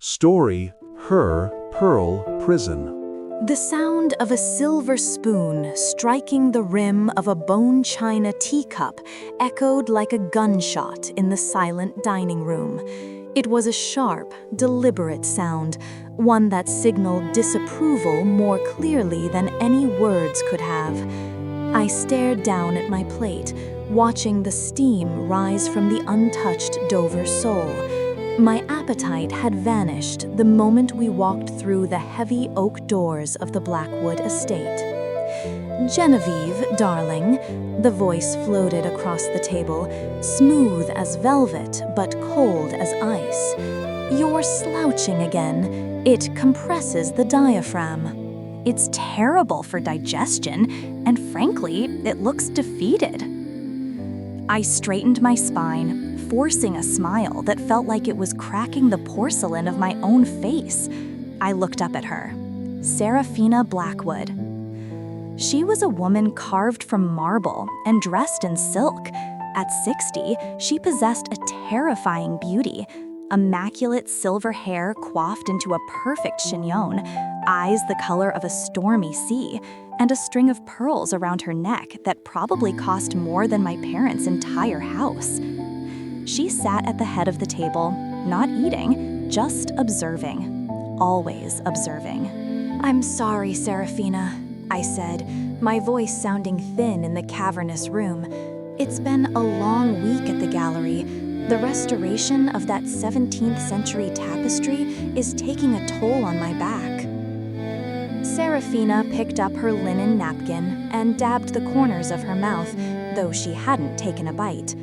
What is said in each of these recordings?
Story, Her Pearl Prison. The sound of a silver spoon striking the rim of a bone china teacup echoed like a gunshot in the silent dining room. It was a sharp, deliberate sound, one that signaled disapproval more clearly than any words could have. I stared down at my plate, watching the steam rise from the untouched Dover sole. My appetite had vanished the moment we walked through the heavy oak doors of the Blackwood Estate. "Genevieve, darling," the voice floated across the table, smooth as velvet but cold as ice. "You're slouching again. It compresses the diaphragm." It's terrible for digestion, and frankly, it looks defeated. I straightened my spine, forcing a smile that felt like it was cracking the porcelain of my own face. I looked up at her. Seraphina Blackwood. She was a woman carved from marble and dressed in silk. At 60, she possessed a terrifying beauty. Immaculate silver hair coiffed into a perfect chignon, eyes the color of a stormy sea, and a string of pearls around her neck that probably cost more than my parents' entire house. She sat at the head of the table, not eating, just observing. Always observing. "I'm sorry, Seraphina," I said, my voice sounding thin in the cavernous room. "It's been a long week at the gallery. The restoration of that 17th century tapestry is taking a toll on my back." Seraphina picked up her linen napkin and dabbed the corners of her mouth, though she hadn't taken a bite.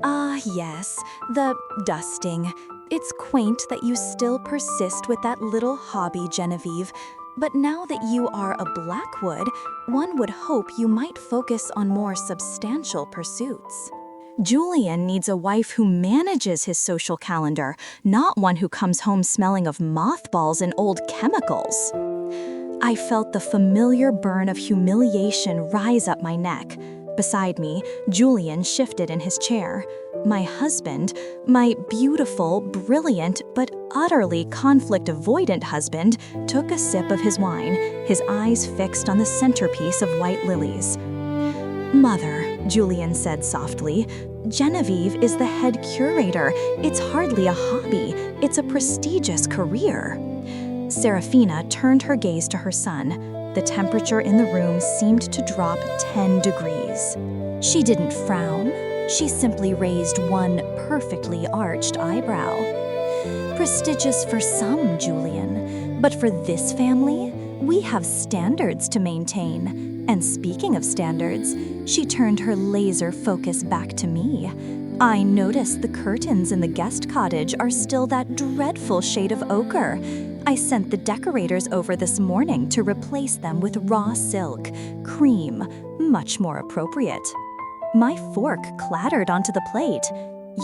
"Ah, yes, the dusting. It's quaint that you still persist with that little hobby, Genevieve. But now that you are a Blackwood, one would hope you might focus on more substantial pursuits." Julian needs a wife who manages his social calendar, not one who comes home smelling of mothballs and old chemicals. I felt the familiar burn of humiliation rise up my neck. Beside me, Julian shifted in his chair. My husband, my beautiful, brilliant, but utterly conflict-avoidant husband, took a sip of his wine, his eyes fixed on the centerpiece of white lilies. "Mother," Julian said softly, "Genevieve is the head curator. It's hardly a hobby. It's a prestigious career." Seraphina turned her gaze to her son. The temperature in the room seemed to drop 10 degrees. She didn't frown. She simply raised one perfectly arched eyebrow. "Prestigious for some, Julian, but for this family, we have standards to maintain. And speaking of standards," she turned her laser focus back to me. "I noticed the curtains in the guest cottage are still that dreadful shade of ochre. I sent the decorators over this morning to replace them with raw silk, cream, much more appropriate." My fork clattered onto the plate.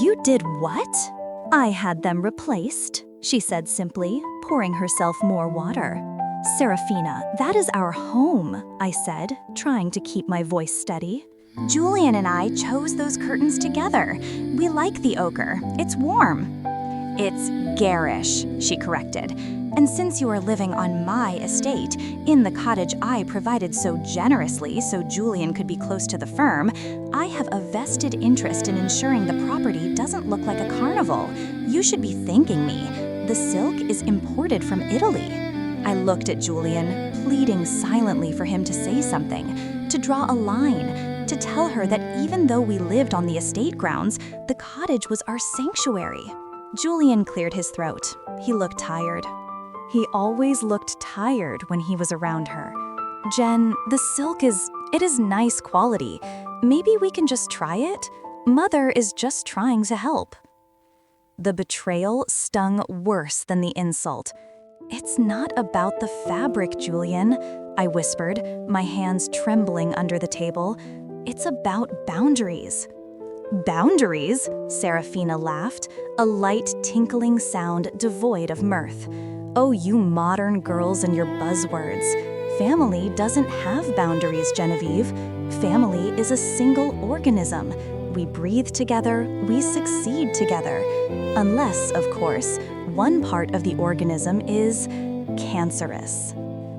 "You did what?" "I had them replaced," she said simply, pouring herself more water. "Seraphina, that is our home," I said, trying to keep my voice steady. "Julian and I chose those curtains together. We like the ochre. It's warm." "It's garish," she corrected. "And since you are living on my estate, in the cottage I provided so generously so Julian could be close to the firm, I have a vested interest in ensuring the property doesn't look like a carnival. You should be thanking me. The silk is imported from Italy." I looked at Julian, pleading silently for him to say something, to draw a line, to tell her that even though we lived on the estate grounds, the cottage was our sanctuary. Julian cleared his throat. He looked tired. He always looked tired when he was around her. "Jen, the silk is nice quality. Maybe we can just try it? Mother is just trying to help." The betrayal stung worse than the insult. "It's not about the fabric, Julian," I whispered, my hands trembling under the table. "It's about boundaries." "Boundaries?" Seraphina laughed, a light tinkling sound devoid of mirth. "Oh, you modern girls and your buzzwords. Family doesn't have boundaries, Genevieve. Family is a single organism. We breathe together, we succeed together. Unless, of course, one part of the organism is cancerous.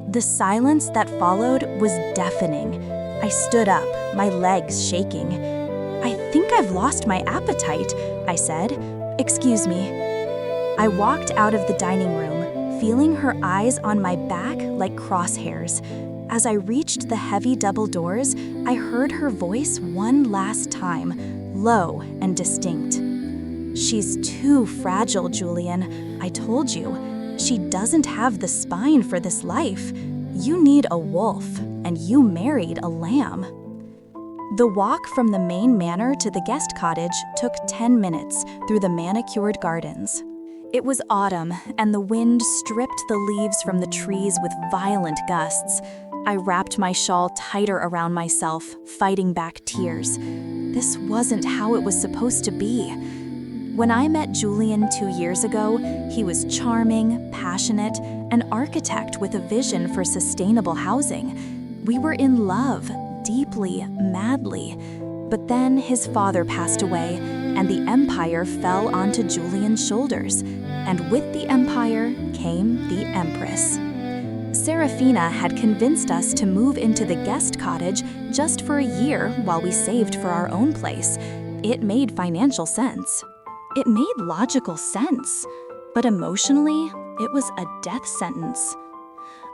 The silence that followed was deafening. I stood up, my legs shaking. "I think I've lost my appetite," I said. "Excuse me." I walked out of the dining room, feeling her eyes on my back like crosshairs. As I reached the heavy double doors, I heard her voice one last time, low and distinct. "She's too fragile, Julian. I told you. She doesn't have the spine for this life. You need a wolf, and you married a lamb." The walk from the main manor to the guest cottage took 10 minutes through the manicured gardens. It was autumn, and the wind stripped the leaves from the trees with violent gusts. I wrapped my shawl tighter around myself, fighting back tears. This wasn't how it was supposed to be. When I met Julian 2 years ago, he was charming, passionate, an architect with a vision for sustainable housing. We were in love, deeply, madly. But then his father passed away, and the empire fell onto Julian's shoulders. And with the empire came the empress. Seraphina had convinced us to move into the guest cottage just for a year while we saved for our own place. It made financial sense. It made logical sense. But emotionally, it was a death sentence.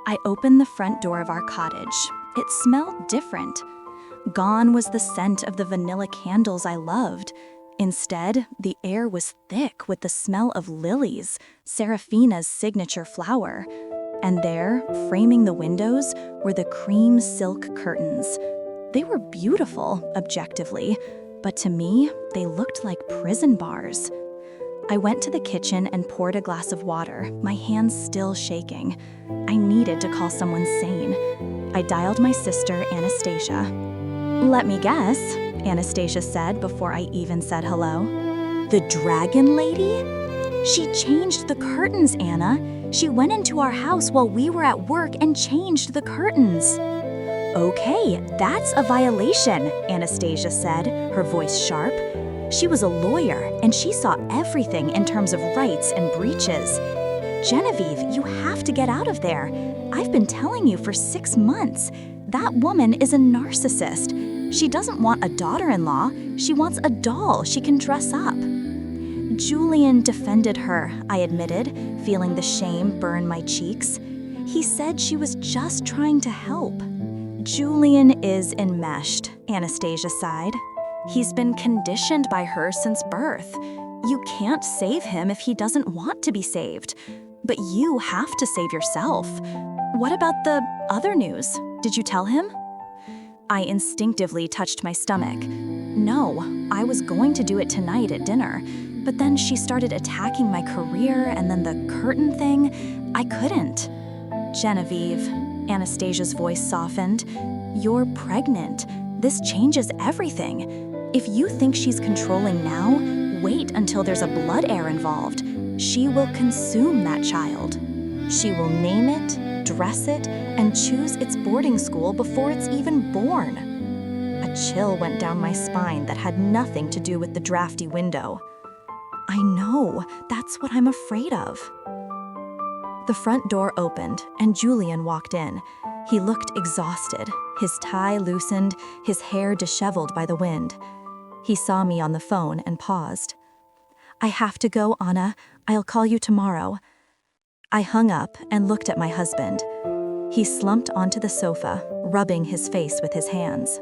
I opened the front door of our cottage. It smelled different. Gone was the scent of the vanilla candles I loved. Instead, the air was thick with the smell of lilies, Seraphina's signature flower. And there, framing the windows, were the cream silk curtains. They were beautiful, objectively, but to me, they looked like prison bars. I went to the kitchen and poured a glass of water, my hands still shaking. I needed to call someone sane. I dialed my sister, Anastasia. "Let me guess," Anastasia said before I even said hello. "The dragon lady? She changed the curtains, Anna. She went into our house while we were at work and changed the curtains." "Okay, that's a violation," Anastasia said, her voice sharp. She was a lawyer, and she saw everything in terms of rights and breaches. "Genevieve, you have to get out of there. I've been telling you for 6 months. That woman is a narcissist. She doesn't want a daughter-in-law. She wants a doll she can dress up." Julian defended her, I admitted, feeling the shame burn my cheeks. He said she was just trying to help. "Julian is enmeshed," Anastasia sighed. "He's been conditioned by her since birth. You can't save him if he doesn't want to be saved. But you have to save yourself. What about the other news? Did you tell him?" I instinctively touched my stomach. No, I was going to do it tonight at dinner. But then she started attacking my career, and then the curtain thing. I couldn't. "Genevieve," Anastasia's voice softened, "you're pregnant. This changes everything. If you think she's controlling now, wait until there's a blood heir involved. She will consume that child. She will name it, dress it, and choose its boarding school before it's even born." A chill went down my spine that had nothing to do with the drafty window. I know, that's what I'm afraid of. The front door opened, and Julian walked in. He looked exhausted, his tie loosened, his hair disheveled by the wind. He saw me on the phone and paused. "I have to go, Anna. I'll call you tomorrow." I hung up and looked at my husband. He slumped onto the sofa, rubbing his face with his hands.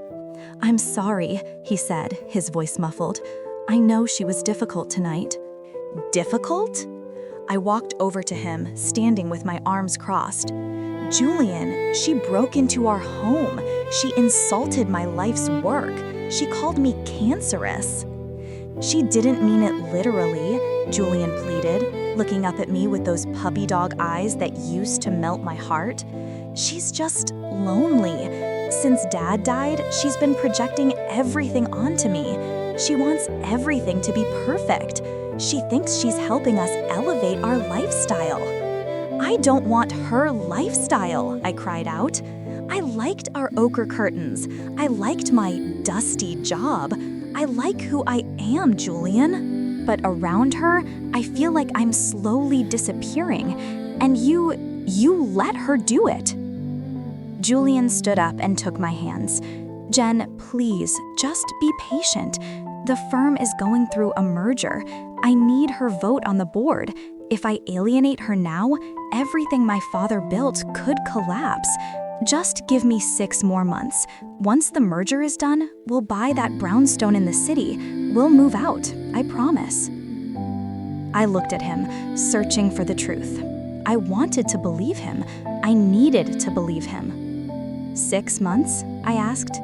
"I'm sorry," he said, his voice muffled. "I know she was difficult tonight." "Difficult?" I walked over to him, standing with my arms crossed. "Julian, she broke into our home. She insulted my life's work. She called me cancerous." "She didn't mean it literally," Julian pleaded, looking up at me with those puppy dog eyes that used to melt my heart. "She's just lonely. Since Dad died, she's been projecting everything onto me. She wants everything to be perfect. She thinks she's helping us elevate our lifestyle." "I don't want her lifestyle," I cried out. "I liked our ochre curtains. I liked my dusty job. I like who I am, Julian." but around her, I feel like I'm slowly disappearing. And you let her do it." Julian stood up and took my hands. "Jen, please, just be patient. The firm is going through a merger. I need her vote on the board. If I alienate her now, everything my father built could collapse. Just give me 6 more months. Once the merger is done, we'll buy that brownstone in the city. We'll move out, I promise." I looked at him, searching for the truth. I wanted to believe him. I needed to believe him. 6 months? I asked.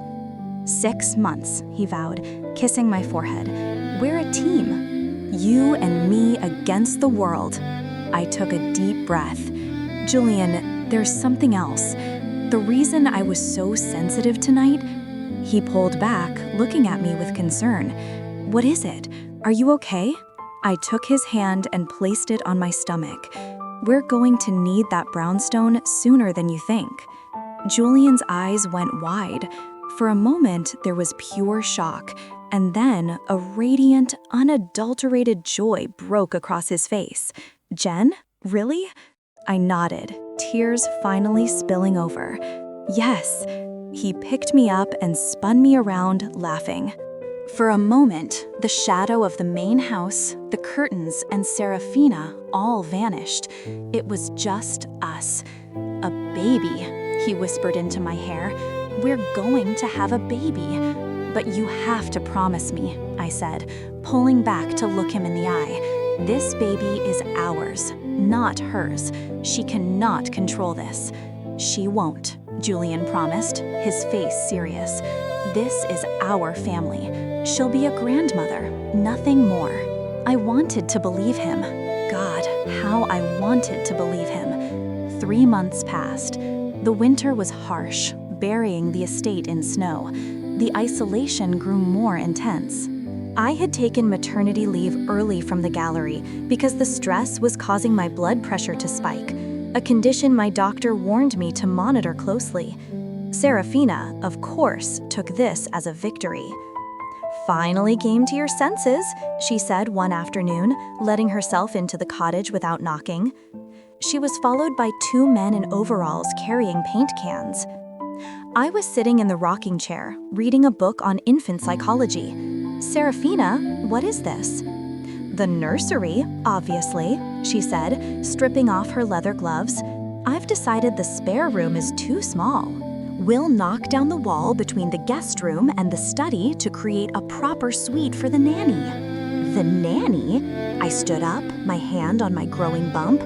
6 months, he vowed, kissing my forehead. "We're a team. You and me against the world." I took a deep breath. "Julian, there's something else. The reason I was so sensitive tonight..." He pulled back, looking at me with concern. "What is it? Are you okay?" I took his hand and placed it on my stomach. "We're going to need that brownstone sooner than you think." Julian's eyes went wide. For a moment, there was pure shock, and then a radiant, unadulterated joy broke across his face. "Jen? Really?" I nodded, tears finally spilling over. "Yes." He picked me up and spun me around, laughing. For a moment, the shadow of the main house, the curtains, and Seraphina all vanished. It was just us. "A baby," he whispered into my hair. "We're going to have a baby. But you have to promise me," I said, pulling back to look him in the eye. "This baby is ours, not hers. She cannot control this." "She won't," Julian promised, his face serious. "This is our family. She'll be a grandmother, nothing more." I wanted to believe him. God, how I wanted to believe him. 3 months passed. The winter was harsh, burying the estate in snow. The isolation grew more intense. I had taken maternity leave early from the gallery because the stress was causing my blood pressure to spike, a condition my doctor warned me to monitor closely. Seraphina, of course, took this as a victory. "Finally came to your senses," she said one afternoon, letting herself into the cottage without knocking. She was followed by 2 men in overalls carrying paint cans. I was sitting in the rocking chair, reading a book on infant psychology. "Seraphina, what is this?" "The nursery, obviously," she said, stripping off her leather gloves. "I've decided the spare room is too small. We'll knock down the wall between the guest room and the study to create a proper suite for the nanny." "The nanny?" I stood up, my hand on my growing bump.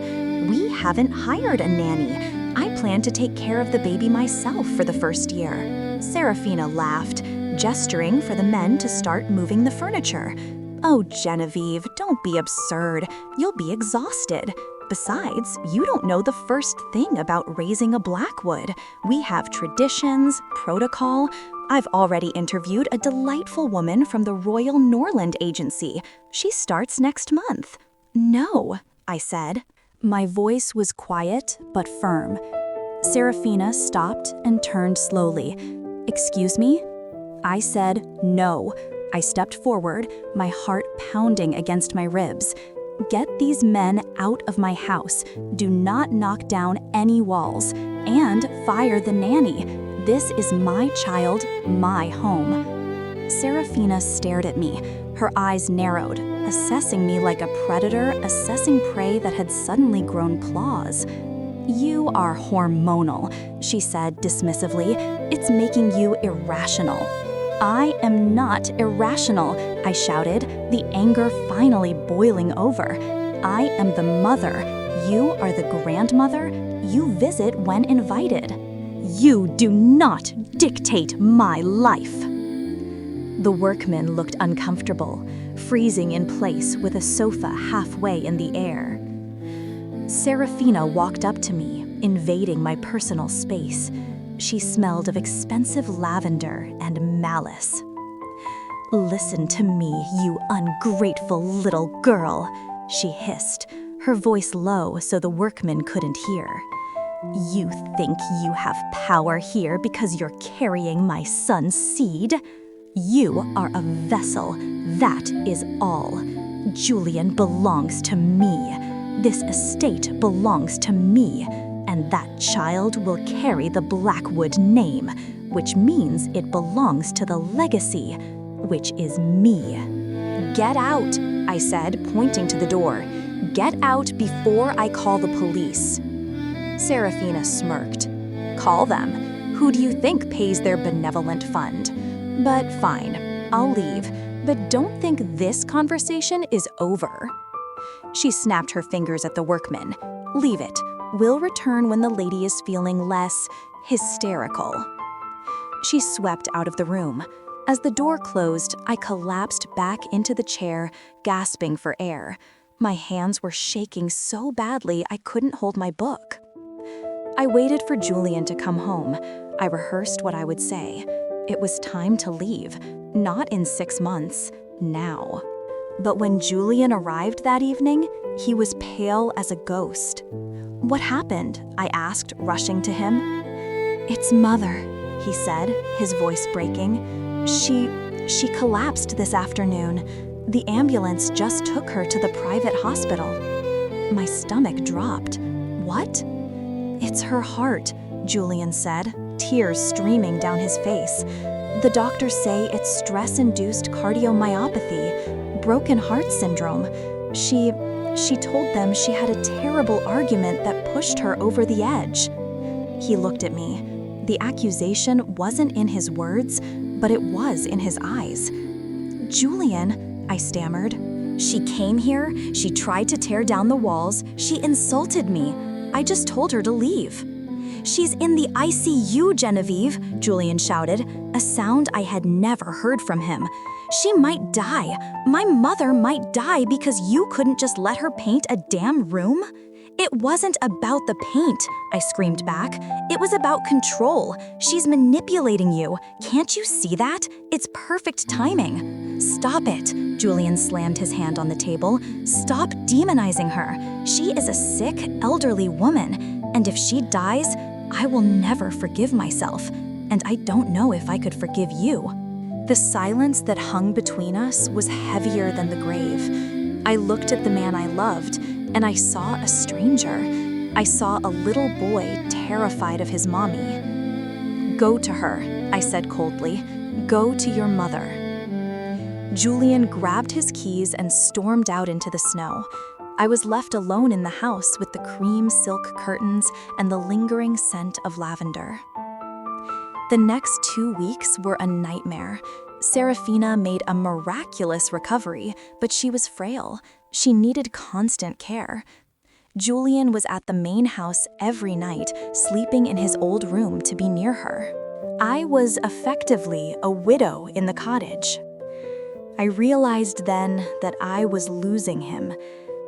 "We haven't hired a nanny. I plan to take care of the baby myself for the first year." Seraphina laughed, gesturing for the men to start moving the furniture. "Oh, Genevieve, don't be absurd. You'll be exhausted. Besides, you don't know the first thing about raising a Blackwood. We have traditions, protocol. I've already interviewed a delightful woman from the Royal Norland Agency. She starts next month." "No," I said. My voice was quiet but firm. Seraphina stopped and turned slowly. "Excuse me?" I said no. I stepped forward, my heart pounding against my ribs. "Get these men out of my house. Do not knock down any walls. And fire the nanny. This is my child, my home." Seraphina stared at me, her eyes narrowed, assessing me like a predator assessing prey that had suddenly grown claws. "You are hormonal," she said dismissively. "It's making you irrational." "I am not irrational," I shouted, the anger finally boiling over. "I am the mother. You are the grandmother. You visit when invited. You do not dictate my life." The workman looked uncomfortable, freezing in place with a sofa halfway in the air. Seraphina walked up to me, invading my personal space. She smelled of expensive lavender and malice. "Listen to me, you ungrateful little girl," she hissed, her voice low so the workman couldn't hear. "You think you have power here because you're carrying my son's seed? You are a vessel, that is all. Julian belongs to me. This estate belongs to me, and that child will carry the Blackwood name, which means it belongs to the legacy, which is me. Get out, I said, pointing to the door. Get out before I call the police. Seraphina smirked. Call them. Who do you think pays their benevolent fund? But fine, I'll leave, but don't think this conversation is over. She snapped her fingers at the workmen. Leave it. We'll return when the lady is feeling less hysterical. She swept out of the room. As the door closed, I collapsed back into the chair, gasping for air. My hands were shaking so badly I couldn't hold my book. I waited for Julian to come home. I rehearsed what I would say. It was time to leave. Not in 6 months, now. But when Julian arrived that evening, he was pale as a ghost. What happened? I asked, rushing to him. It's Mother, he said, his voice breaking. She collapsed this afternoon. The ambulance just took her to the private hospital. My stomach dropped. What? It's her heart, Julian said, tears streaming down his face. The doctors say it's stress-induced cardiomyopathy, broken heart syndrome. She told them she had a terrible argument that pushed her over the edge. He looked at me. The accusation wasn't in his words, but it was in his eyes. Julian, I stammered. She came here, she tried to tear down the walls, she insulted me. I just told her to leave. She's in the ICU, Genevieve, Julian shouted, a sound I had never heard from him. She might die. My mother might die because you couldn't just let her paint a damn room? It wasn't about the paint, I screamed back. It was about control. She's manipulating you. Can't you see that? It's perfect timing. Stop it, Julian slammed his hand on the table. Stop demonizing her. She is a sick, elderly woman, and if she dies, I will never forgive myself, and I don't know if I could forgive you. The silence that hung between us was heavier than the grave. I looked at the man I loved, and I saw a stranger. I saw a little boy terrified of his mommy. Go to her, I said coldly. Go to your mother. Julian grabbed his keys and stormed out into the snow. I was left alone in the house with the cream silk curtains and the lingering scent of lavender. The next 2 weeks were a nightmare. Seraphina made a miraculous recovery, but she was frail. She needed constant care. Julian was at the main house every night, sleeping in his old room to be near her. I was effectively a widow in the cottage. I realized then that I was losing him.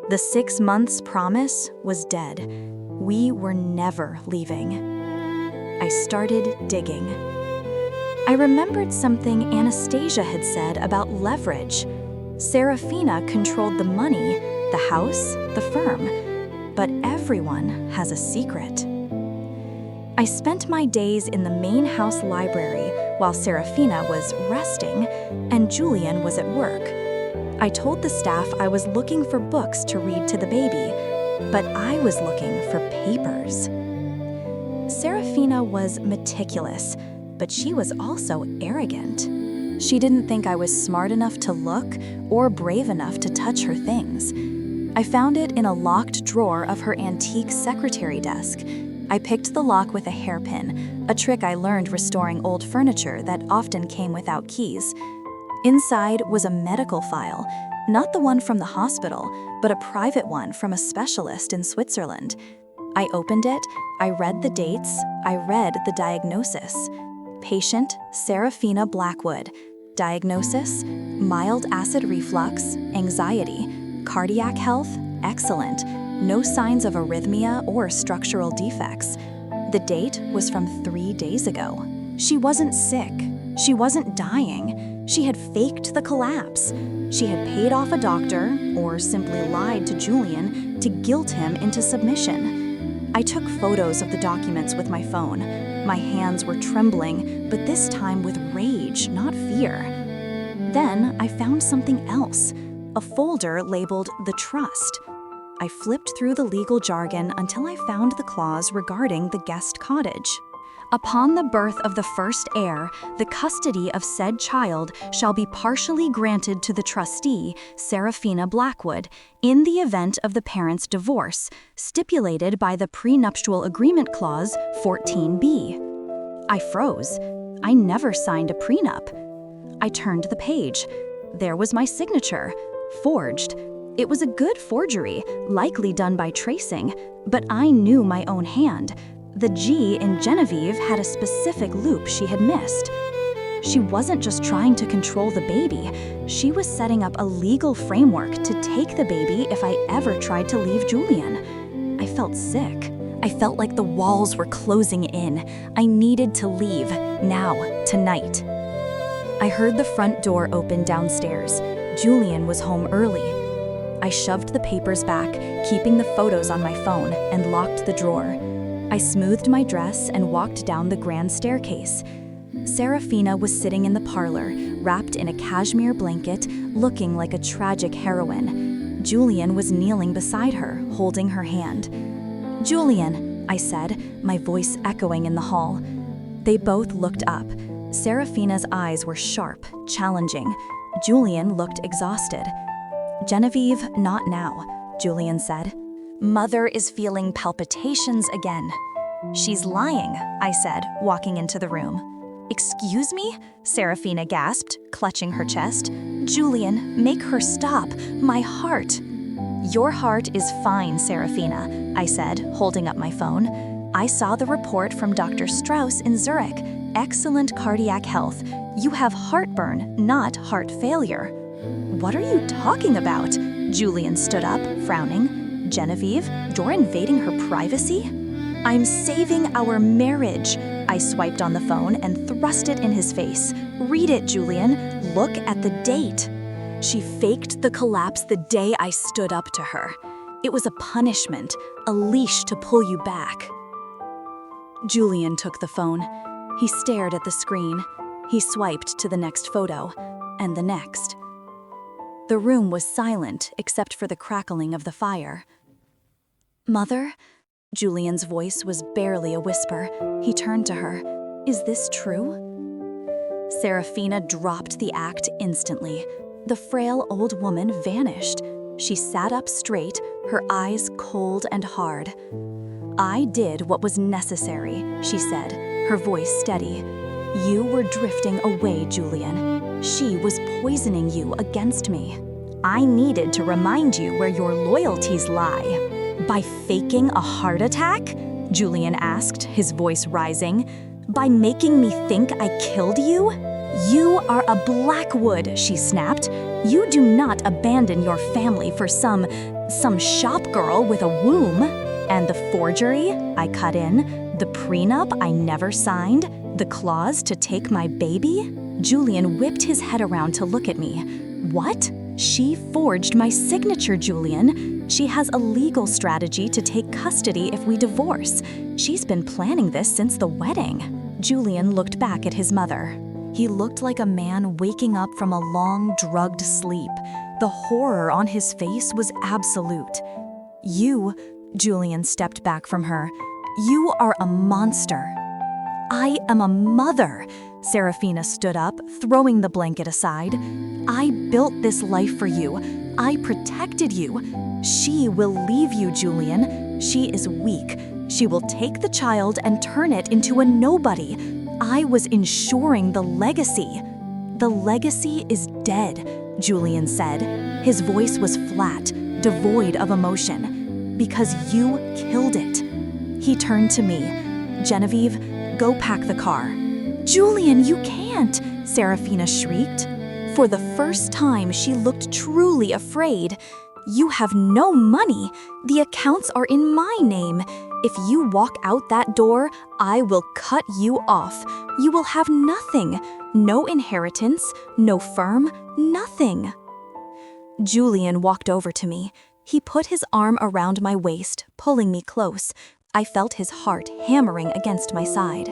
The 6 months promise was dead. We were never leaving. I started digging. I remembered something Anastasia had said about leverage. Seraphina controlled the money, the house, the firm. But everyone has a secret. I spent my days in the main house library while Seraphina was resting and Julian was at work. I told the staff I was looking for books to read to the baby, but I was looking for papers. Seraphina was meticulous, but she was also arrogant. She didn't think I was smart enough to look or brave enough to touch her things. I found it in a locked drawer of her antique secretary desk. I picked the lock with a hairpin, a trick I learned restoring old furniture that often came without keys. Inside was a medical file, not the one from the hospital, but a private one from a specialist in Switzerland. I opened it, I read the dates, I read the diagnosis. Patient Seraphina Blackwood. Diagnosis: mild acid reflux, anxiety. Cardiac health: excellent. No signs of arrhythmia or structural defects. The date was from 3 days ago. She wasn't sick. She wasn't dying. She had faked the collapse. She had paid off a doctor, or simply lied to Julian to guilt him into submission. I took photos of the documents with my phone. My hands were trembling, but this time with rage, not fear. Then I found something else. a folder labeled The Trust. I flipped through the legal jargon until I found the clause regarding the guest cottage. Upon the birth of the first heir, the custody of said child shall be partially granted to the trustee, Seraphina Blackwood, in the event of the parents' divorce, stipulated by the prenuptial agreement clause 14b. I froze. I never signed a prenup. I turned the page. There was my signature, forged. It was a good forgery, likely done by tracing, but I knew my own hand. The G in Genevieve had a specific loop she had missed. She wasn't just trying to control the baby. She was setting up a legal framework to take the baby if I ever tried to leave Julian. I felt sick. I felt like the walls were closing in. I needed to leave, now, tonight. I heard the front door open downstairs. Julian was home early. I shoved the papers back, keeping the photos on my phone, and locked the drawer. I smoothed my dress and walked down the grand staircase. Seraphina was sitting in the parlor, wrapped in a cashmere blanket, looking like a tragic heroine. Julian was kneeling beside her, holding her hand. "Julian," I said, my voice echoing in the hall. They both looked up. Seraphina's eyes were sharp, challenging. Julian looked exhausted. "Genevieve, not now," Julian said. "Mother is feeling palpitations again." "She's lying," I said, walking into the room. "Excuse me?" Seraphina gasped, clutching her chest. "Julian, make her stop. My heart." "Your heart is fine, Seraphina," I said, holding up my phone. "I saw the report from Dr. Strauss in Zurich. Excellent cardiac health. You have heartburn, not heart failure." "What are you talking about?" Julian stood up, frowning. "Genevieve, you're invading her privacy?" "I'm saving our marriage." I swiped on the phone and thrust it in his face. "Read it, Julian. Look at the date." She faked the collapse the day I stood up to her. It was a punishment, a leash to pull you back. Julian took the phone. He stared at the screen. He swiped to the next photo, and the next. The room was silent except for the crackling of the fire. "Mother?" Julian's voice was barely a whisper. He turned to her. "Is this true?" Seraphina dropped the act instantly. The frail old woman vanished. She sat up straight, her eyes cold and hard. "I did what was necessary," she said, her voice steady. "You were drifting away, Julian. She was poisoning you against me. I needed to remind you where your loyalties lie." "By faking a heart attack?" Julian asked, his voice rising. "By making me think I killed you?" "You are a Blackwood," she snapped. "You do not abandon your family for some shop girl with a womb." "And the forgery?" I cut in. "The prenup I never signed? The clause to take my baby?" Julian whipped his head around to look at me. "What?" "She forged my signature, Julian. She has a legal strategy to take custody if we divorce. She's been planning this since the wedding." Julian looked back at his mother. He looked like a man waking up from a long, drugged sleep. The horror on his face was absolute. "You," Julian stepped back from her, "you are a monster." "I am a mother." Seraphina stood up, throwing the blanket aside. "I built this life for you. I protected you. She will leave you, Julian. She is weak. She will take the child and turn it into a nobody. I was ensuring the legacy." "The legacy is dead," Julian said. His voice was flat, devoid of emotion. "Because you killed it." He turned to me. "Genevieve, go pack the car." "Julian, you can't!" Seraphina shrieked. For the first time, she looked truly afraid. "You have no money. The accounts are in my name. If you walk out that door, I will cut you off. You will have nothing. No inheritance, no firm, nothing." Julian walked over to me. He put his arm around my waist, pulling me close. I felt his heart hammering against my side.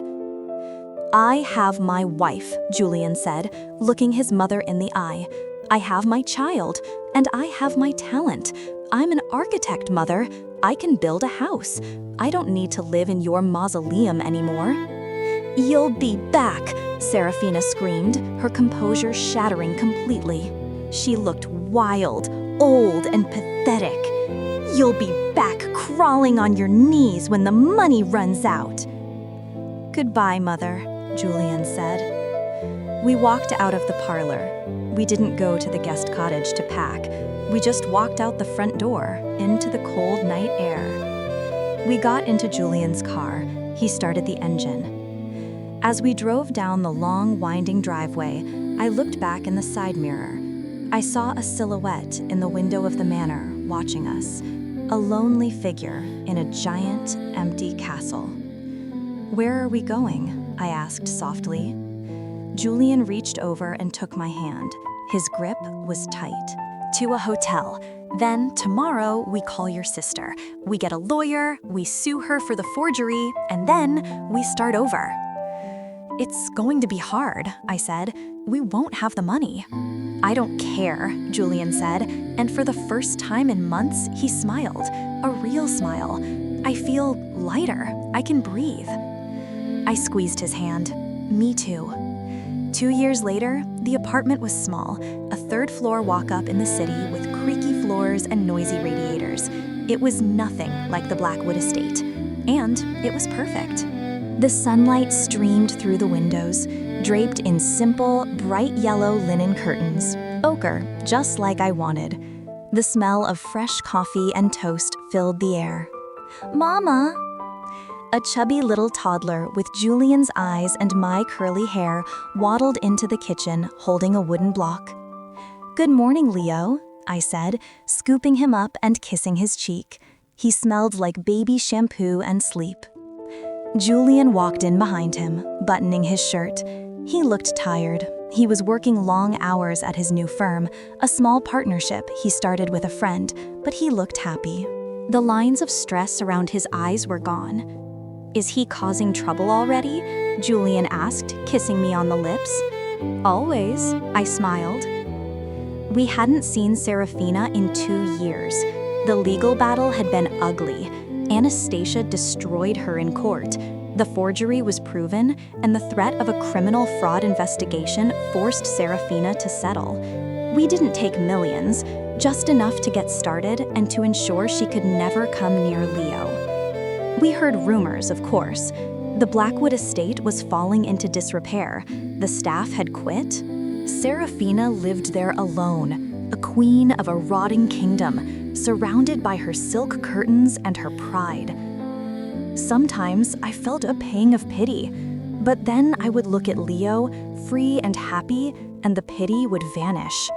"I have my wife," Julian said, looking his mother in the eye. "I have my child, And I have my talent. I'm an architect, Mother. I can build a house. I don't need to live in your mausoleum anymore. You'll be back, Seraphina screamed, her composure shattering completely. She looked wild, old, and pathetic. You'll be back crawling on your knees when the money runs out. Goodbye, Mother, Julian said. We walked out of the parlor. We didn't go to the guest cottage to pack. We just walked out the front door, into the cold night air. We got into Julian's car. He started the engine. As we drove down the long, winding driveway, I looked back in the side mirror. I saw a silhouette in the window of the manor, watching us. A lonely figure in a giant, empty castle. Where are we going? I asked softly. Julian reached over and took my hand. His grip was tight. To a hotel. Then, tomorrow, we call your sister. We get a lawyer, we sue her for the forgery, and then we start over. It's going to be hard, I said. We won't have the money. I don't care, Julian said, and for the first time in months, he smiled. A real smile. I feel lighter. I can breathe. I squeezed his hand. Me too. 2 years later, the apartment was small, a third-floor walk-up in the city with creaky floors and noisy radiators. It was nothing like the Blackwood Estate, and it was perfect. The sunlight streamed through the windows, draped in simple, bright yellow linen curtains, ochre, just like I wanted. The smell of fresh coffee and toast filled the air. Mama! A chubby little toddler with Julian's eyes and my curly hair waddled into the kitchen, holding a wooden block. Good morning, Leo, I said, scooping him up and kissing his cheek. He smelled like baby shampoo and sleep. Julian walked in behind him, buttoning his shirt. He looked tired. He was working long hours at his new firm, a small partnership he started with a friend, but he looked happy. The lines of stress around his eyes were gone. Is he causing trouble already? Julian asked, kissing me on the lips. Always, I smiled. We hadn't seen Seraphina in 2 years. The legal battle had been ugly. Anastasia destroyed her in court. The forgery was proven, and the threat of a criminal fraud investigation forced Seraphina to settle. We didn't take millions, just enough to get started and to ensure she could never come near Leo. We heard rumors, of course. The Blackwood Estate was falling into disrepair. The staff had quit. Seraphina lived there alone, a queen of a rotting kingdom, surrounded by her silk curtains and her pride. Sometimes I felt a pang of pity, but then I would look at Leo, free and happy, and the pity would vanish.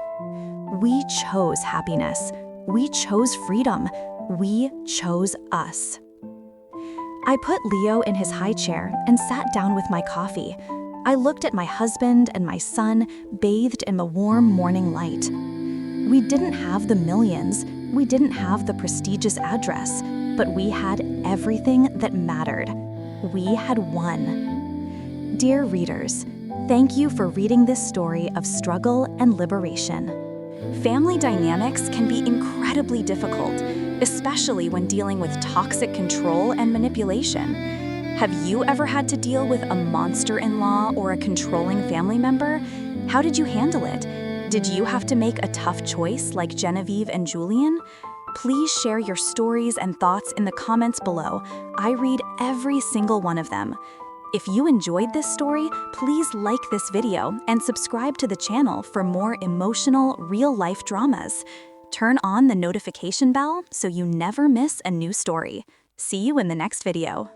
We chose happiness. We chose freedom. We chose us. I put Leo in his high chair and sat down with my coffee. I looked at my husband and my son, bathed in the warm morning light. We didn't have the millions. We didn't have the prestigious address, but we had everything that mattered. We had won. Dear readers, thank you for reading this story of struggle and liberation. Family dynamics can be incredibly difficult, especially when dealing with toxic control and manipulation. Have you ever had to deal with a monster-in-law or a controlling family member? How did you handle it? Did you have to make a tough choice like Genevieve and Julian? Please share your stories and thoughts in the comments below. I read every single one of them. If you enjoyed this story, please like this video and subscribe to the channel for more emotional, real-life dramas. Turn on the notification bell so you never miss a new story. See you in the next video.